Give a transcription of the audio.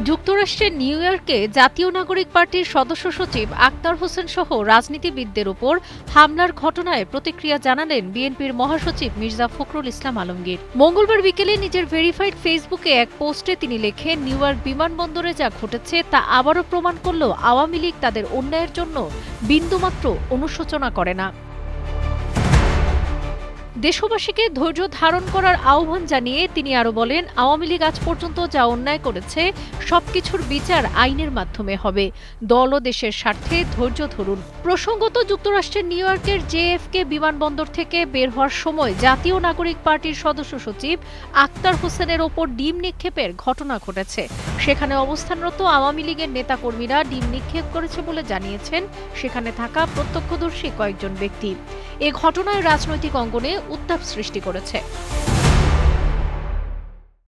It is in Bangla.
যুক্তরাষ্ট্রের নিউ ইয়র্কে জাতীয় নাগরিক পার্টির সদস্য সচিব আক্তার হোসেন সহ রাজনীতিবিদদের উপর হামলার ঘটনায় প্রতিক্রিয়া জানালেন বিএনপির মহাসচিব মির্জা ফখরুল ইসলাম আলমগীর। মঙ্গলবার বিকেলে নিজের ভেরিফাইড ফেসবুকে এক পোস্টে তিনি লেখেন, নিউ ইয়র্ক বিমানবন্দরে যা ঘটেছে তা আবারও প্রমাণ করল আওয়ামী লীগ তাদের অন্যায়ের জন্য বিন্দুমাত্র অনুশোচনা করে না। দেশবাসীকে ধৈর্য ধারণ করার আহ্বান জানিয়ে তিনি আরও বলেন, আওয়ামী লীগ আজ পর্যন্ত যা অন্যায় করেছে সবকিছুর বিচার আইনের মাধ্যমে হবে। দল ও দেশের স্বার্থে ধৈর্য ধরুন। প্রসঙ্গত, যুক্তরাষ্ট্রের নিউ ইয়র্কের জেএফকে বিমানবন্দর থেকে বের হওয়ার সময় জাতীয় নাগরিক পার্টির সদস্য সচিব আক্তার হোসেনের ওপর ডিম নিক্ষেপের ঘটনা ঘটেছে। সেখানে অবস্থানরত আওয়ামী লীগের নেতাকর্মীরা ডিম নিক্ষেপ করেছে বলে জানিয়েছেন সেখানে থাকা প্রত্যক্ষদর্শী কয়েকজন ব্যক্তি। এ ঘটনায় রাজনৈতিক অঙ্গনে উত্তাপ সৃষ্টি করেছে।